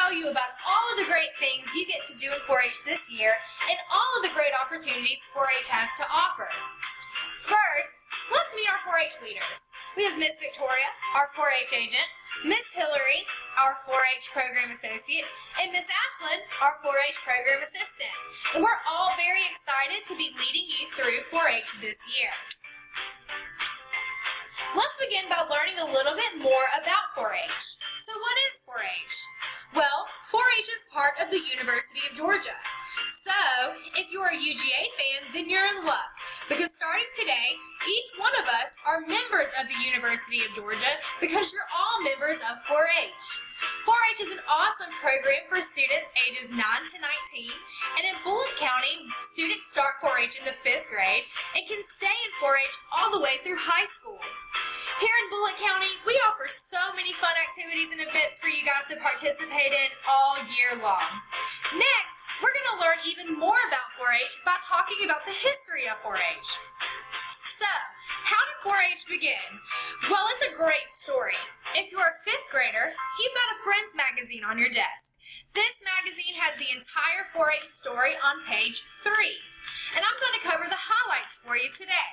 tell you about all of the great things you get to do in 4-H this year and all of the great opportunities 4-H has to offer. First, let's meet our 4-H leaders. We have Miss Victoria, our 4-H agent, Miss Hillary, our 4-H program associate, and Miss Ashlyn, our 4-H program assistant. And we're all very excited to be leading you through 4-H this year. Let's begin by learning a little bit more about 4-H. So what is 4-H? Well, 4-H is part of the University of Georgia. So, if you're a UGA fan, then you're in luck, because starting today, each one of us are members of the University of Georgia because you're all members of 4-H. 4-H is an awesome program for students ages 9 to 19, and in Bulloch County, students start 4-H in the 5th grade and can stay in 4-H all the way through high school. Here in Bulloch County, we offer so many fun activities and events for you guys to participate in all year long. Next, we're going to learn even more about 4-H by talking about the history of 4-H. So, how did 4-H begin? Well, it's a great story. If you're a 5th grader, you've got a Friends magazine on your desk. This magazine has the entire 4-H story on page 3. And I'm going to cover the highlights for you today.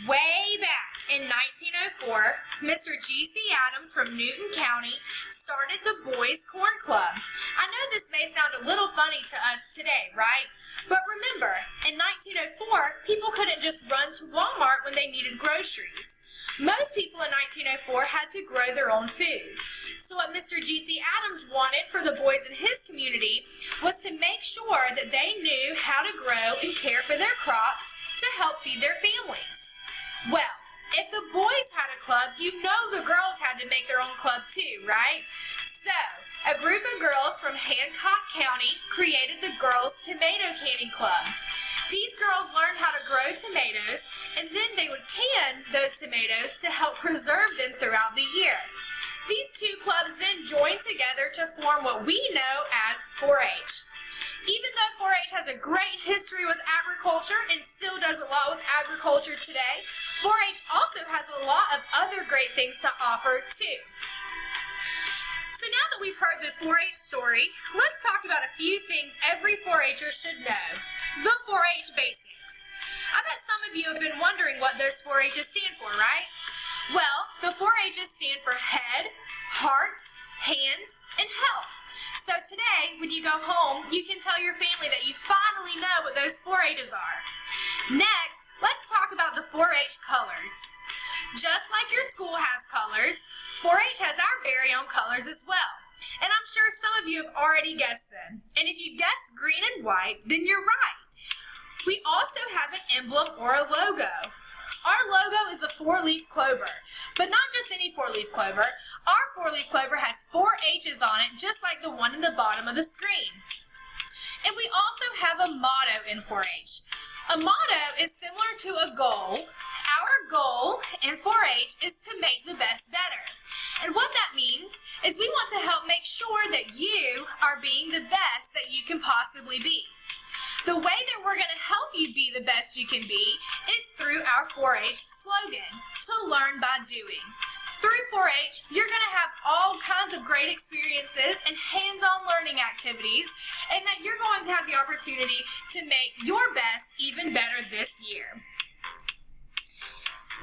Way back in 1904, Mr. G.C. Adams from Newton County started the Boys Corn Club. I know this may sound a little funny to us today, right? But remember, in 1904, people couldn't just run to Walmart when they needed groceries. Most people in 1904 had to grow their own food. So what Mr. G.C. Adams wanted for the boys in his community was to make sure that they knew how to grow and care for their crops to help feed their families. Well, if the boys had a club, you know the girls had to make their own club too, right? So, a group of girls from Hancock County created the Girls Tomato Canning Club. These girls learned how to grow tomatoes, and then they would can those tomatoes to help preserve them throughout the year. These two clubs then joined together to form what we know as 4-H. Even though 4-H has a great history with agriculture and still does a lot with agriculture today, 4-H also has a lot of other great things to offer too. So now that we've heard the 4-H story, let's talk about a few things every 4-H'er should know. The 4-H basics. I bet some of you have been wondering what those 4-H's stand for, right? Well, the 4-H's stand for head, heart, hands, and health. So today, when you go home, you can tell your family that you finally know what those 4-H's are. Next, let's talk about the 4-H colors. Just like your school has colors, 4-H has our very own colors as well. And I'm sure some of you have already guessed them. And if you guessed green and white, then you're right. We also have an emblem or a logo. Our logo is a 4-leaf clover, but not just any 4-leaf clover. Our 4-leaf clover has 4 H's on it, just like the one in the bottom of the screen. And we also have a motto in 4-H. A motto is similar to a goal. Our goal in 4-H is to make the best better. And what that means is we want to help make sure that you are being the best that you can possibly be. The way that we're going to help you be the best you can be is through our 4-H slogan, to learn by doing. Through 4-H, you're going to have all kinds of great experiences and hands-on learning activities, and that you're going to have the opportunity to make your best even better this year.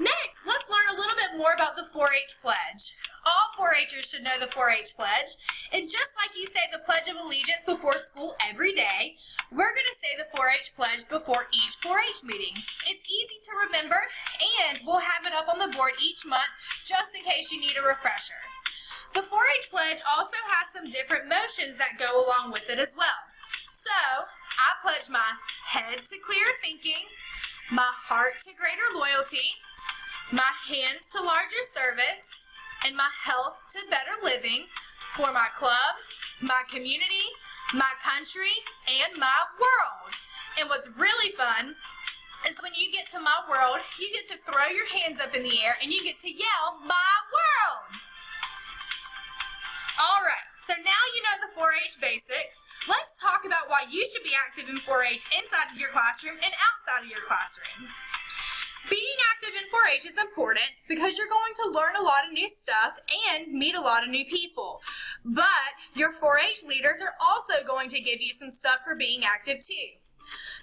Next, let's learn a little bit more about the 4-H pledge. All 4-H'ers should know the 4-H pledge, and just like you say the Pledge of Allegiance before school every day, we're going to say the 4-H pledge before each 4-H meeting. It's easy to remember, and we'll have it up on the board each month just in case you need a refresher. The 4-H pledge also has some different motions that go along with it as well. So, I pledge my head to clear thinking, my heart to greater loyalty, my hands to larger service, and my health to better living for my club, my community, my country, and my world. And what's really fun is when you get to my world, you get to throw your hands up in the air and you get to yell, my world! Alright, so now you know the 4-H basics. Let's talk about why you should be active in 4-H inside of your classroom and outside of your classroom. Being active in 4-H is important because you're going to learn a lot of new stuff and meet a lot of new people. But your 4-H leaders are also going to give you some stuff for being active too.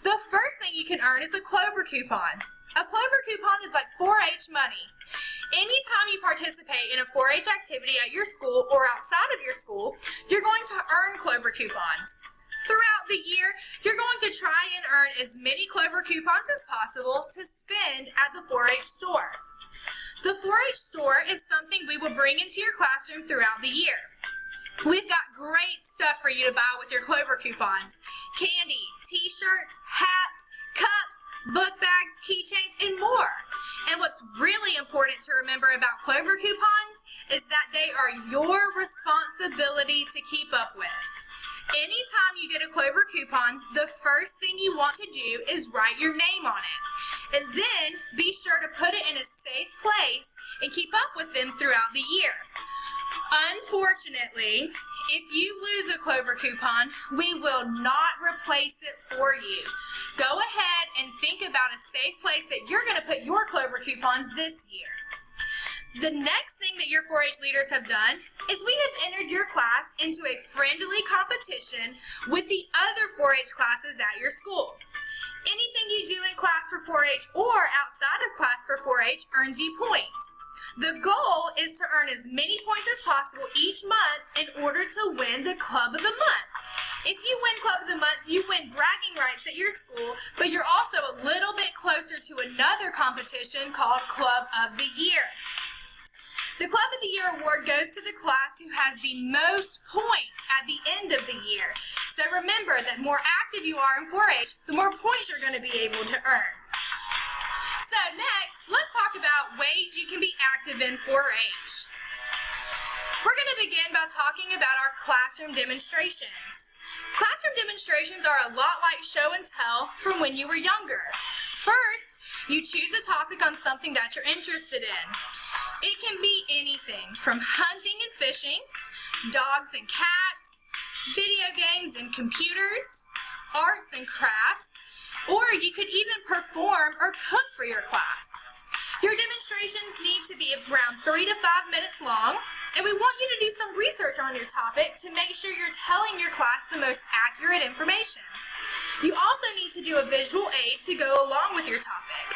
The first thing you can earn is a Clover coupon. A Clover coupon is like 4-H money. Anytime you participate in a 4-H activity at your school or outside of your school, you're going to earn Clover coupons. Throughout the year, you're going to try and earn as many Clover coupons as possible to spend at the 4-H store. The 4-H store is something we will bring into your classroom throughout the year. We've got great stuff for you to buy with your Clover coupons. Candy, t-shirts, hats, cups, book bags, keychains, and more. And what's really important to remember about Clover coupons is that they are your responsibility to keep up with. Anytime you get a Clover coupon, the first thing you want to do is write your name on it. And then be sure to put it in a safe place and keep up with them throughout the year. Unfortunately, if you lose a Clover coupon, we will not replace it for you. Go ahead and think about a safe place that you're going to put your Clover coupons this year. The next thing that your 4-H leaders have done is we have entered your class into a friendly competition with the other 4-H classes at your school. Anything you do in class for 4-H or outside of class for 4-H earns you points. The goal is to earn as many points as possible each month in order to win the Club of the Month. If you win Club of the Month, you win bragging rights at your school, but you're also a little bit closer to another competition called Club of the Year. The Club of the Year award goes to the class who has the most points at the end of the year. So remember that the more active you are in 4-H, the more points you're going to be able to earn. So next, let's talk about ways you can be active in 4-H. We're going to begin by talking about our classroom demonstrations. Classroom demonstrations are a lot like show and tell from when you were younger. First, you choose a topic on something that you're interested in. It can be anything from hunting and fishing, dogs and cats, video games and computers, arts and crafts, or you could even perform or cook for your class. Your demonstrations need to be around 3 to 5 minutes long, and we want you to do some research on your topic to make sure you're telling your class the most accurate information. You also need to do a visual aid to go along with your topic.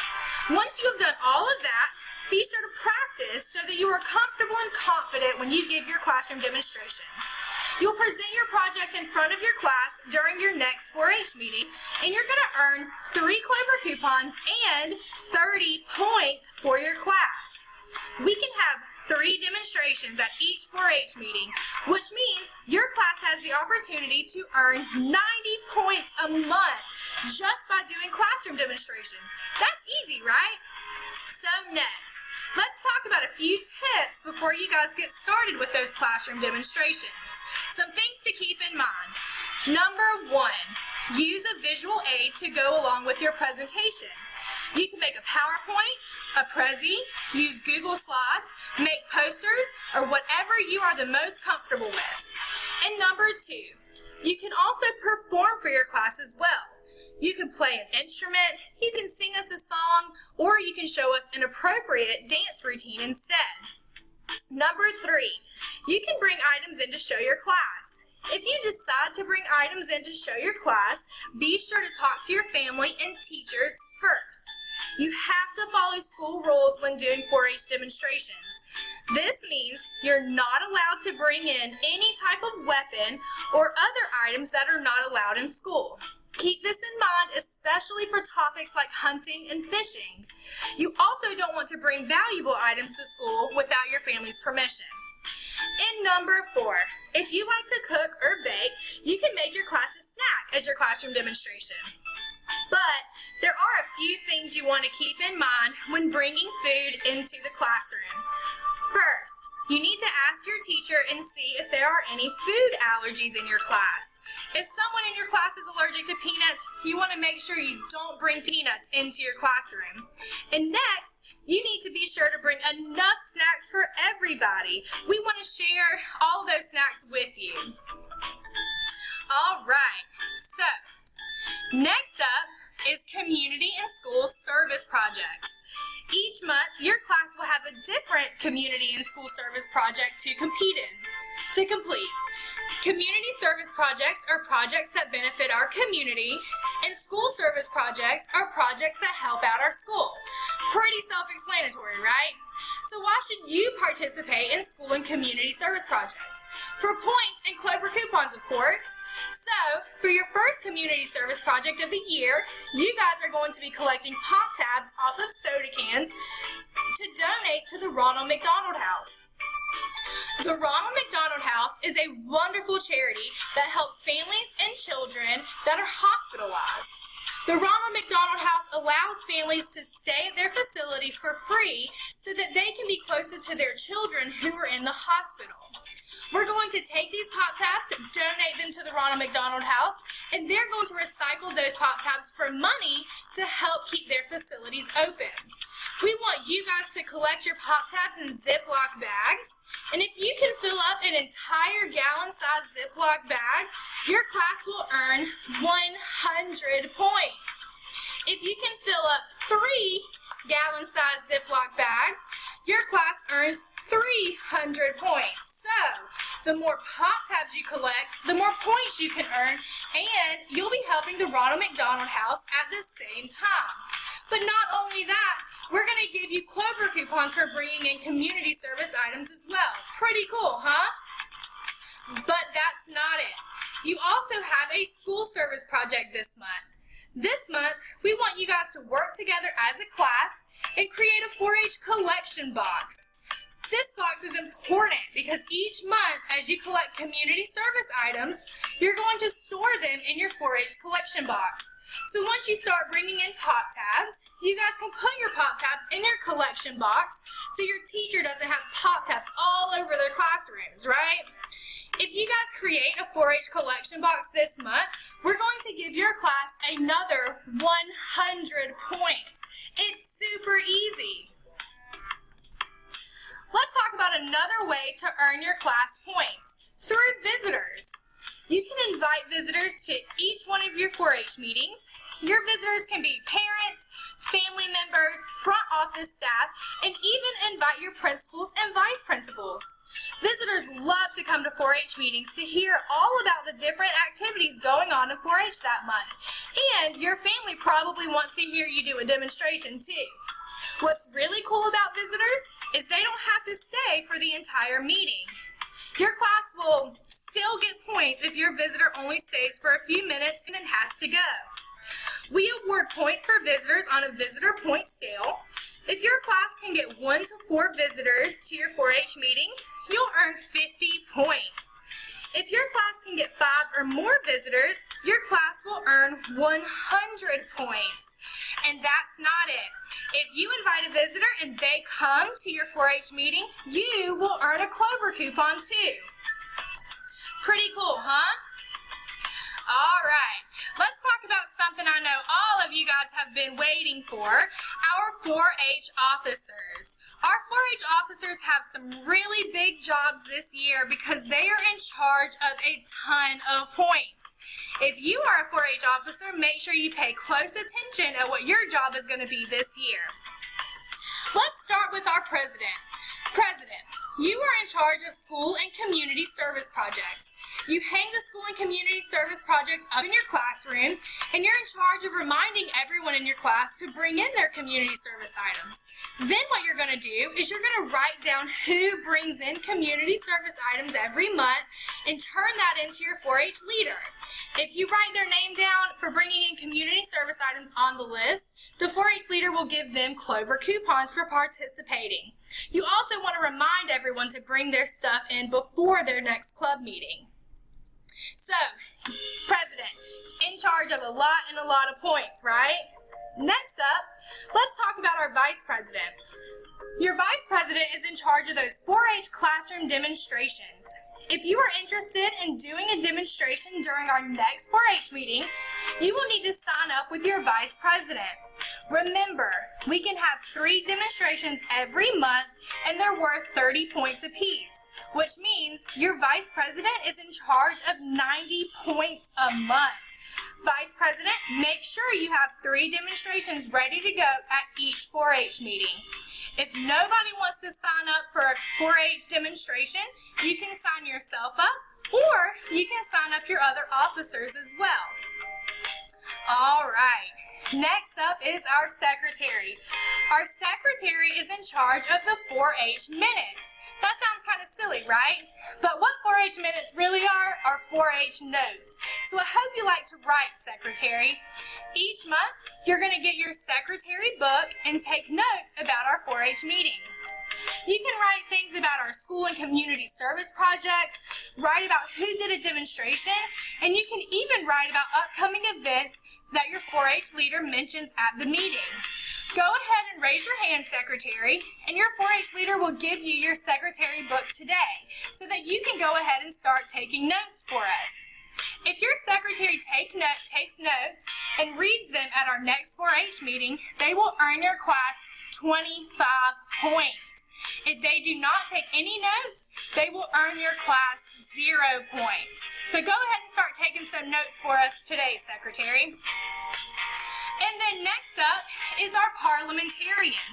Once you have done all of that, be sure to practice so that you are comfortable and confident when you give your classroom demonstration. You'll present your project in front of your class during your next 4-H meeting, and you're going to earn 3 Clover coupons and 30 points for your class. We can have 3 demonstrations at each 4-H meeting, which means your class has the opportunity to earn 90 points a month just by doing classroom demonstrations. That's easy, right? So next, let's talk about a few tips before you guys get started with those classroom demonstrations. Some things to keep in mind. Number 1, use a visual aid to go along with your presentation. You can make a PowerPoint, a Prezi, use Google Slides, make posters, or whatever you are the most comfortable with. And number 2, you can also perform for your class as well. You can play an instrument, you can sing us a song, or you can show us an appropriate dance routine instead. Number 3, you can bring items in to show your class. If you decide to bring items in to show your class, be sure to talk to your family and teachers first. You have to follow school rules when doing 4-H demonstrations. This means you're not allowed to bring in any type of weapon or other items that are not allowed in school. Keep this in mind, especially for topics like hunting and fishing. You also don't want to bring valuable items to school without your family's permission. And number 4, if you like to cook or bake, you can make your class a snack as your classroom demonstration. But there are a few things you want to keep in mind when bringing food into the classroom. First, you need to ask your teacher and see if there are any food allergies in your class. If someone in your class is allergic to peanuts, you want to make sure you don't bring peanuts into your classroom. And next, you need to be sure to bring enough snacks for everybody. We want to share all those snacks with you. All right, so next up is community and school service projects. Each month, your class will have a different community and school service project to compete in. to complete. Community service projects are projects that benefit our community, and school service projects are projects that help out our school. Pretty self-explanatory, right? So why should you participate in school and community service projects? For points and Clover coupons, of course. So, for your first community service project of the year, you guys are going to be collecting pop tabs off of soda cans to donate to the Ronald McDonald House. The Ronald McDonald House is a wonderful charity that helps families and children that are hospitalized. The Ronald McDonald House allows families to stay at their facility for free so that they can be closer to their children who are in the hospital. We're going to take these pop tabs, donate them to the Ronald McDonald House, and they're going to recycle those pop tabs for money to help keep their facilities open. We want you guys to collect your pop tabs in Ziploc bags, and if you can fill up an entire gallon-sized Ziploc bag, your class will earn 100 points. If you can fill up 3 gallon-sized Ziploc bags, your class earns 300 points. So, the more pop tabs you collect, the more points you can earn, and you'll be helping the Ronald McDonald House at the same time. But not only that, we're going to give you Clover coupons for bringing in community service items as well. Pretty cool, huh? But that's not it. You also have a school service project this month. This month, we want you guys to work together as a class and create a 4-H collection box. This box is important because each month, as you collect community service items, you're going to store them in your 4-H collection box. So once you start bringing in pop tabs, you guys can put your pop tabs in your collection box so your teacher doesn't have pop tabs all over their classrooms, right? If you guys create a 4-H collection box this month, we're going to give your class another 100 points. It's super easy. Let's talk about another way to earn your class points, through visitors. You can invite visitors to each one of your 4-H meetings. Your visitors can be parents, family members, front office staff, and even invite your principals and vice principals. Visitors love to come to 4-H meetings to hear all about the different activities going on in 4-H that month. And your family probably wants to hear you do a demonstration too. What's really cool about visitors is they don't have to stay for the entire meeting. Your class will still get points if your visitor only stays for a few minutes and then has to go. We award points for visitors on a visitor point scale. If your class can get 1 to 4 visitors to your 4-H meeting, you'll earn 50 points. If your class can get 5 or more visitors, your class will earn 100 points. And that's not it. If you invite a visitor and they come to your 4-H meeting, you will earn a Clover coupon too. Pretty cool, huh? All right, let's talk about something I know all of you guys have been waiting for, our 4-H officers. Our 4-H officers have some really big jobs this year because they are in charge of a ton of points. If you are a 4-H officer, make sure you pay close attention at what your job is going to be this year. Let's start with our president. President, you are in charge of school and community service projects. You hang the school and community service projects up in your classroom, and you're in charge of reminding everyone in your class to bring in their community service items. Then what you're going to do is you're going to write down who brings in community service items every month and turn that into your 4-H leader. If you write their name down for bringing in community service items on the list, the 4-H leader will give them Clover coupons for participating. You also want to remind everyone to bring their stuff in before their next club meeting. So, president, in charge of a lot of points, right? Next up, let's talk about our vice president. Your vice president is in charge of those 4-H classroom demonstrations. If you are interested in doing a demonstration during our next 4-H meeting, you will need to sign up with your vice president. Remember, we can have 3 demonstrations every month and they're worth 30 points apiece, which means your vice president is in charge of 90 points a month. Vice President, make sure you have 3 demonstrations ready to go at each 4-H meeting. If nobody wants to sign up for a 4-H demonstration, you can sign yourself up, or you can sign up your other officers as well. All right. Next up is our secretary. Our secretary is in charge of the 4-H minutes. That sounds kind of silly, right? But what 4-H minutes really are 4-H notes. So I hope you like to write, secretary. Each month, you're going to get your secretary book and take notes about our 4-H meeting. You can write things about our school and community service projects, write about who did a demonstration, and you can even write about upcoming events that your 4-H leader mentions at the meeting. Go ahead and raise your hand, secretary, and your 4-H leader will give you your secretary book today so that you can go ahead and start taking notes for us. If your secretary takes notes and reads them at our next 4-H meeting, they will earn your class 25 points. If they do not take any notes, they will earn your class 0 points. So go ahead and start taking some notes for us today, secretary. And then next up is our parliamentarian.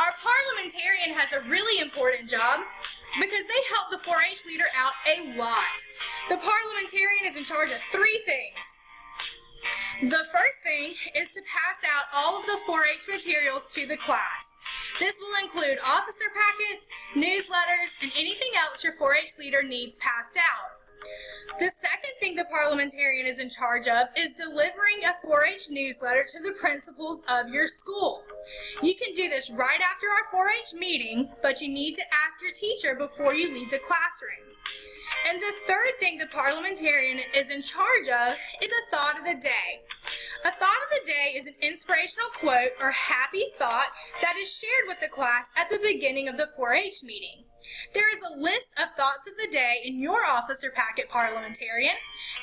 Our parliamentarian has a really important job because they help the 4-H leader out a lot. The parliamentarian is in charge of 3 things. The first thing is to pass out all of the 4-H materials to the class. This will include officer packets, newsletters, and anything else your 4-H leader needs passed out. The second thing the parliamentarian is in charge of is delivering a 4-H newsletter to the principals of your school. You can do this right after our 4-H meeting, but you need to ask your teacher before you leave the classroom. And the third thing the parliamentarian is in charge of is a thought of the day. A thought of the day is an inspirational quote or happy thought that is shared with the class at the beginning of the 4-H meeting. There is a list of thoughts of the day in your officer packet, parliamentarian,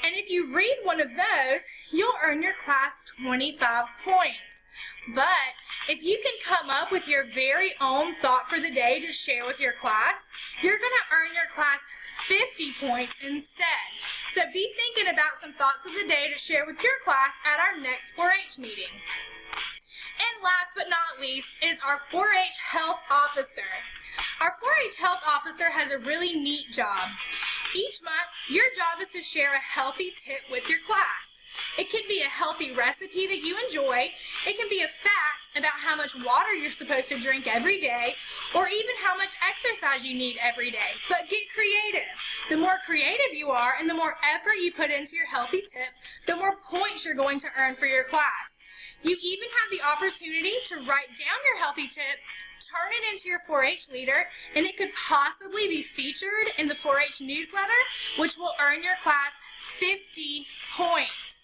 and if you read one of those, you'll earn your class 25 points. But if you can come up with your very own thought for the day to share with your class, you're going to earn your class 50 points instead. So be thinking about some thoughts of the day to share with your class at our next 4-H meeting. And last but not least is our 4-H health officer. Our 4-H health officer has a really neat job. Each month, your job is to share a healthy tip with your class. It can be a healthy recipe that you enjoy, it can be a fact about how much water you're supposed to drink every day, or even how much exercise you need every day. But get creative. The more creative you are and the more effort you put into your healthy tip, the more points you're going to earn for your class. You even have the opportunity to write down your healthy tip, turn it into your 4-H leader, and it could possibly be featured in the 4-H newsletter, which will earn your class 50 points.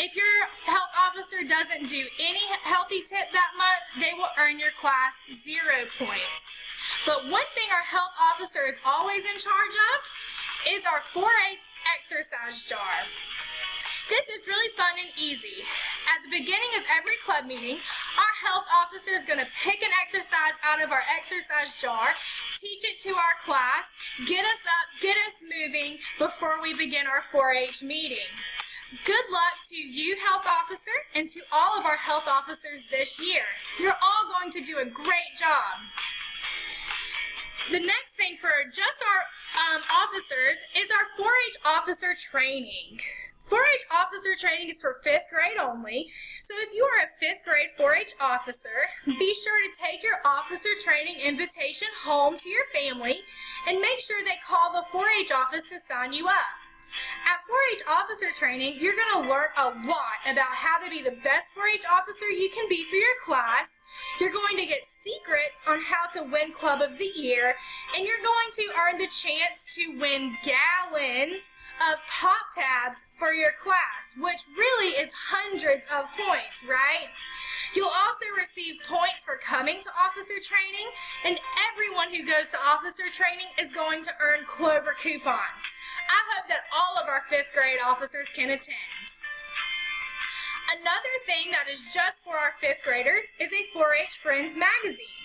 If your health officer doesn't do any healthy tip that month, they will earn your class 0 points. But one thing our health officer is always in charge of is our 4-H exercise jar. This is really fun and easy. At the beginning of every club meeting, our health officer is going to pick an exercise out of our exercise jar, teach it to our class, get us up, get us moving before we begin our 4-H meeting. Good luck to you, health officer, and to all of our health officers this year. You're all going to do a great job. The next thing for just our officers is our 4-H officer training. 4-H officer training is for 5th grade only, so if you are a 5th grade 4-H officer, be sure to take your officer training invitation home to your family and make sure they call the 4-H office to sign you up. At 4-H officer training, you're going to learn a lot about how to be the best 4-H officer you can be for your class. You're going to get secrets on how to win Club of the Year, and you're going to earn the chance to win gallons of Pop Tabs for your class, which really is hundreds of points, right? You'll also receive points for coming to officer training, and everyone who goes to officer training is going to earn Clover coupons. I hope that all of our 5th grade officers can attend. Another thing that is just for our 5th graders is a 4-H Friends magazine.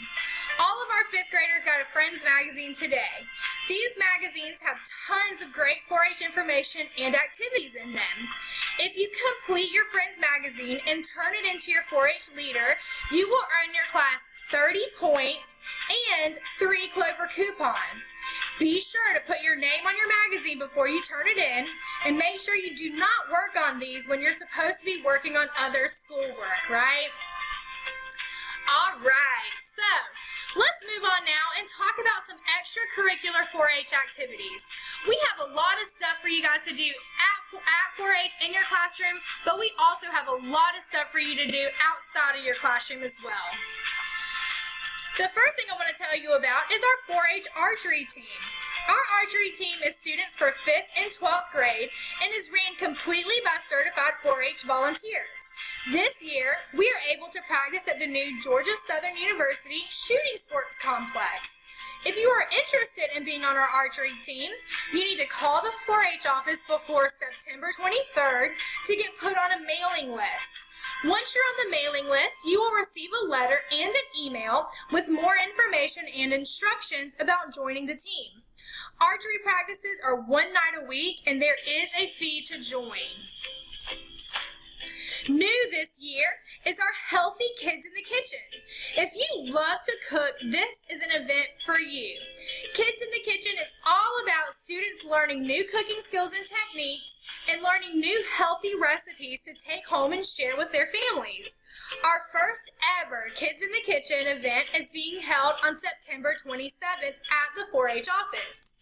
All of our 5th graders got a Friends magazine today. These magazines have tons of great 4-H information and activities in them. If you complete your friend's magazine and turn it into your 4-H leader, you will earn your class 30 points and 3 Clover coupons. Be sure to put your name on your magazine before you turn it in, and make sure you do not work on these when you're supposed to be working on other schoolwork, right? All right, so let's move on now and talk about some extracurricular 4-H activities. We have a lot of stuff for you guys to do at 4-H in your classroom, but we also have a lot of stuff for you to do outside of your classroom as well. The first thing I want to tell you about is our 4-H archery team. Our archery team is students for 5th and 12th grade and is ran completely by certified 4-H volunteers. This year, we are able to practice at the new Georgia Southern University Shooting Sports Complex. If you are interested in being on our archery team, you need to call the 4-H office before September 23rd to get put on a mailing list. Once you're on the mailing list, you will receive a letter and an email with more information and instructions about joining the team. Archery practices are 1 night a week, and there is a fee to join. New this year is our Healthy Kids in the Kitchen. If you love to cook, this is an event for you. Kids in the Kitchen is all about students learning new cooking skills and techniques and learning new healthy recipes to take home and share with their families. Our first ever Kids in the Kitchen event is being held on September 27th at the 4-H office.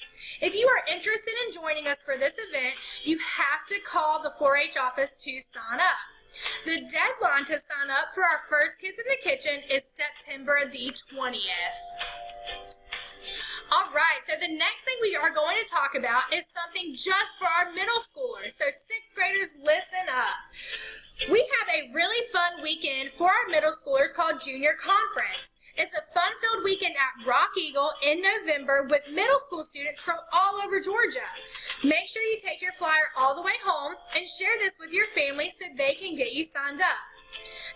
If you are interested in joining us for this event, you have to call the 4-H office to sign up. The deadline to sign up for our first Kids in the Kitchen is September the 20th. All right, so the next thing we are going to talk about is something just for our middle schoolers. So 6th graders, listen up. We have a really fun weekend for our middle schoolers called Junior Conference. It's a fun-filled weekend at Rock Eagle in November with middle school students from all over Georgia. Make sure you take your flyer all the way home and share this with your family so they can get you signed up.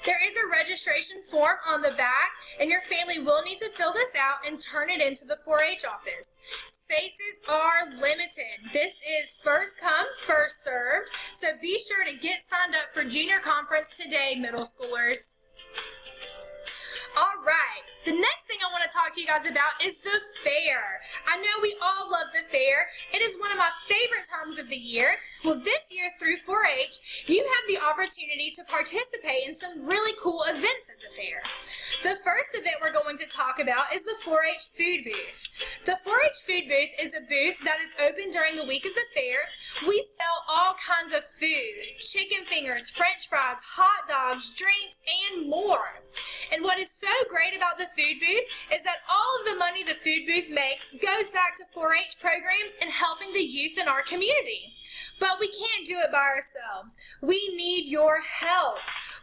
There is a registration form on the back, and your family will need to fill this out and turn it into the 4-H office. Spaces are limited. This is first come, first served, so be sure to get signed up for Junior Conference today, middle schoolers. All right, the next thing I want to talk to you guys about is the fair. I know we all love the fair. It is one of my favorite times of the year. Well, this year through 4-H, you have the opportunity to participate in some really cool events at the fair. The first event we're going to talk about is the 4-H food booth. The 4-H food booth is a booth that is open during the week of the fair. We sell all kinds of food, chicken fingers, french fries, hot dogs, drinks, and more. And what is so great about the food booth is that all of the money the food booth makes goes back to 4-H programs and helping the youth in our community. But we can't do it by ourselves. We need your help.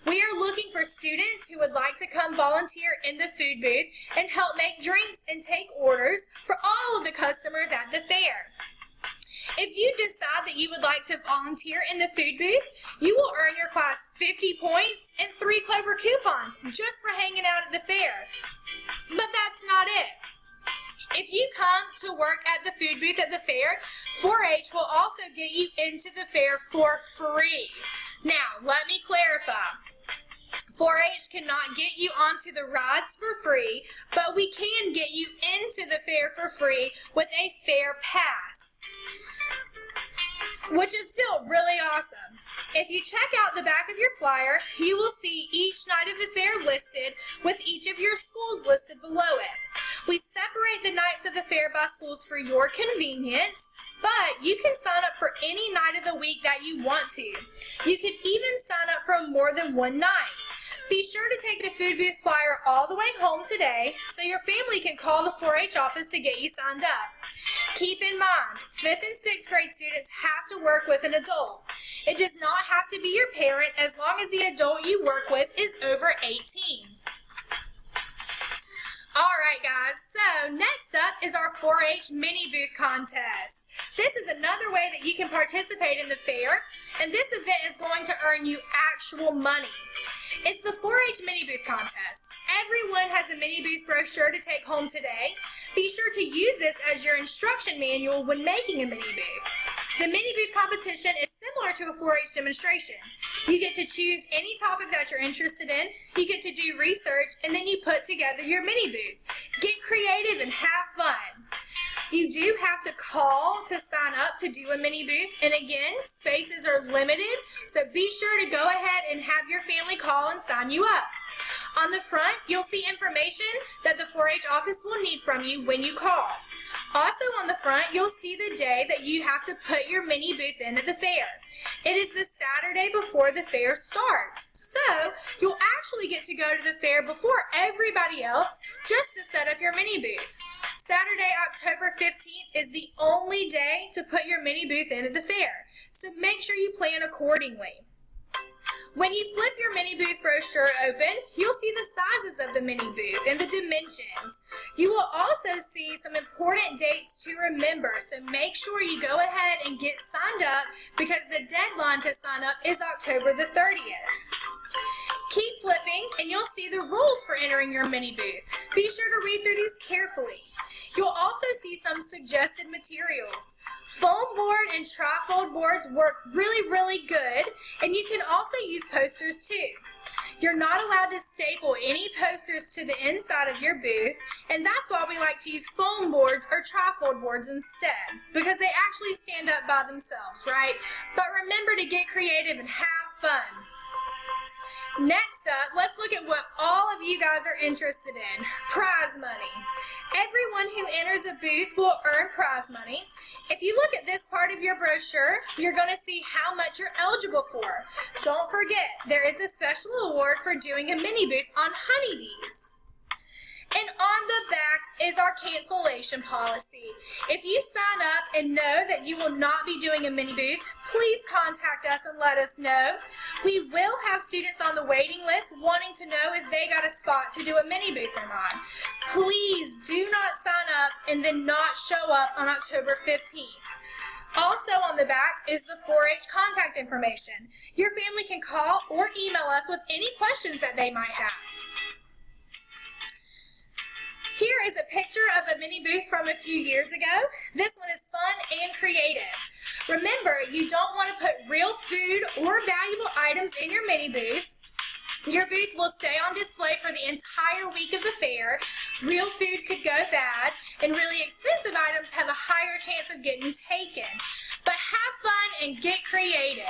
We are looking for students who would like to come volunteer in the food booth and help make drinks and take orders for all of the customers at the fair. If you decide that you would like to volunteer in the food booth, you will earn your class 50 points and 3 Clover coupons just for hanging out at the fair. But that's not it. If you come to work at the food booth at the fair, 4-H will also get you into the fair for free. Now, let me clarify. 4-H cannot get you onto the rides for free, but we can get you into the fair for free with a fair pass, which is still really awesome. If you check out the back of your flyer, you will see each night of the fair listed with each of your schools listed below it. We separate the nights of the fair by schools for your convenience, but you can sign up for any night of the week that you want to. You can even sign up for more than one night. Be sure to take the food booth flyer all the way home today so your family can call the 4-H office to get you signed up. Keep in mind, 5th and 6th grade students have to work with an adult. It does not have to be your parent as long as the adult you work with is over 18. All right, guys, so next up is our 4-H mini booth contest. This is another way that you can participate in the fair, and this event is going to earn you actual money. It's the 4-H mini booth contest. Everyone has a mini booth brochure to take home today. Be sure to use this as your instruction manual when making a mini booth. The mini booth competition is similar to a 4-H demonstration. You get to choose any topic that you're interested in, you get to do research, and then you put together your mini booth. Get creative and have fun. You do have to call to sign up to do a mini booth, and again, spaces are limited, so be sure to go ahead and have your family call and sign you up. On the front, you'll see information that the 4-H office will need from you when you call. Also on the front, you'll see the day that you have to put your mini booth in at the fair. It is the Saturday before the fair starts, so you'll actually get to go to the fair before everybody else just to set up your mini booth. Saturday, October 15th is the only day to put your mini booth in at the fair, so make sure you plan accordingly. When you flip your mini booth brochure open, you'll see the sizes of the mini booth and the dimensions. You will also see some important dates to remember, so make sure you go ahead and get signed up because the deadline to sign up is October the 30th. Keep flipping and you'll see the rules for entering your mini booth. Be sure to read through these carefully. You'll also see some suggested materials. Foam board and trifold boards work really good, and you can also use posters too. You're not allowed to staple any posters to the inside of your booth, and that's why we like to use foam boards or trifold boards instead, because they actually stand up by themselves, right? But remember to get creative and have fun. Next up, let's look at what all of you guys are interested in, prize money. Everyone who enters a booth will earn prize money. If you look at this part of your brochure, you're going to see how much you're eligible for. Don't forget, there is a special award for doing a mini booth on honeybees. And on the back is our cancellation policy. If you sign up and know that you will not be doing a mini booth, please contact us and let us know. We will have students on the waiting list wanting to know if they got a spot to do a mini booth or not. Please do not sign up and then not show up on October 15th. Also on the back is the 4-H contact information. Your family can call or email us with any questions that they might have. Here is a picture of a mini booth from a few years ago. This one is fun and creative. Remember, you don't want to put real food or valuable items in your mini booth. Your booth will stay on display for the entire week of the fair. Real food could go bad, and really expensive items have a higher chance of getting taken. But have fun and get creative.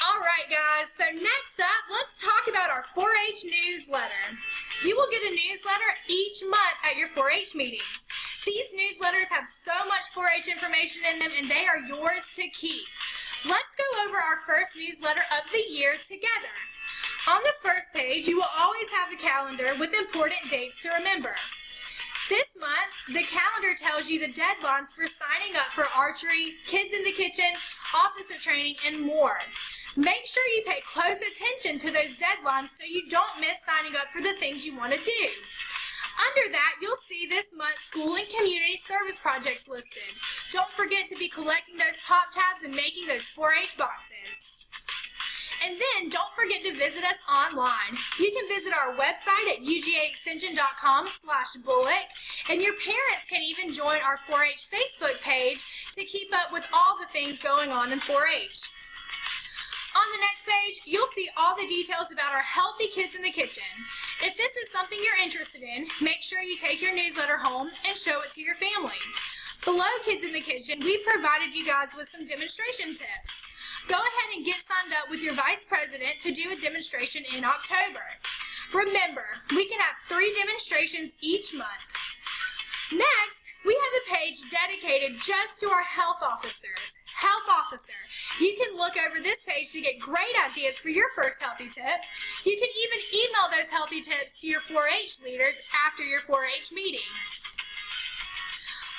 All right, guys, so next up, let's talk about our 4-H newsletter. You will get a newsletter each month at your 4-H meetings. These newsletters have so much 4-H information in them, and they are yours to keep. Let's go over our first newsletter of the year together. On the first page, you will always have a calendar with important dates to remember. This month, the calendar tells you the deadlines for signing up for archery, kids in the kitchen, officer training, and more. Make sure you pay close attention to those deadlines so you don't miss signing up for the things you want to do. Under that, you'll see this month's school and community service projects listed. Don't forget to be collecting those pop tabs and making those 4-H boxes. And then don't forget to visit us online. You can visit our website at ugaextension.com/Bulloch, and your parents can even join our 4-H Facebook page to keep up with all the things going on in 4-H. On the next page, you'll see all the details about our Healthy Kids in the Kitchen. If this is something you're interested in, make sure you take your newsletter home and show it to your family. Below Kids in the Kitchen, we provided you guys with some demonstration tips. Go ahead and get signed up with your vice president to do a demonstration in October. Remember, we can have 3 demonstrations each month. Next, we have a page dedicated just to our health officers. Health officer. You can look over this page to get great ideas for your first healthy tip. You can even email those healthy tips to your 4-H leaders after your 4-H meeting.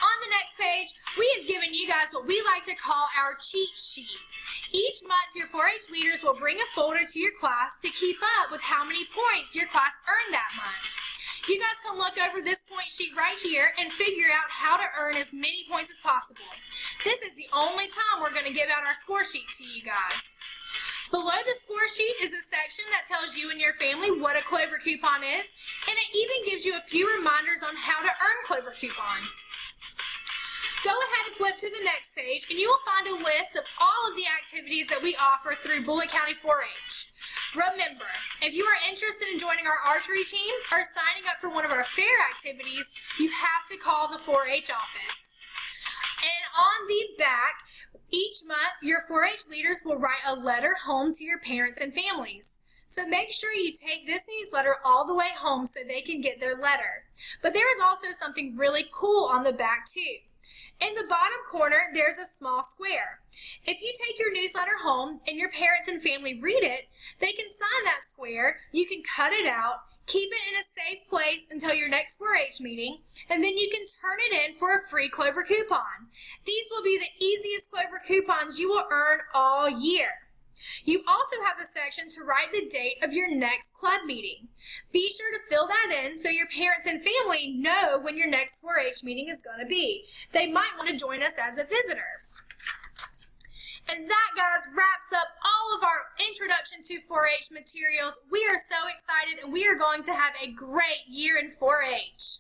On the next page, we have given you guys what we like to call our cheat sheet. Each month, your 4-H leaders will bring a folder to your class to keep up with how many points your class earned that month. You guys can look over this point sheet right here and figure out how to earn as many points as possible. This is the only time we're going to give out our score sheet to you guys. Below the score sheet is a section that tells you and your family what a Clover coupon is, and it even gives you a few reminders on how to earn Clover coupons. Go ahead and flip to the next page, and you will find a list of all of the activities that we offer through Bulloch County 4-H. Remember, if you are interested in joining our archery team or signing up for one of our fair activities, you have to call the 4-H office. And on the back, each month, your 4-H leaders will write a letter home to your parents and families. So make sure you take this newsletter all the way home so they can get their letter. But there is also something really cool on the back too. In the bottom corner, there's a small square. If you take your newsletter home and your parents and family read it, they can sign that square, you can cut it out, keep it in a safe place until your next 4-H meeting, and then you can turn it in for a free Clover coupon. These will be the easiest Clover coupons you will earn all year. You also have a section to write the date of your next club meeting. Be sure to fill that in so your parents and family know when your next 4-H meeting is going to be. They might want to join us as a visitor. And that, guys, wraps up all of our Introduction to 4-H materials. We are so excited, and we are going to have a great year in 4-H.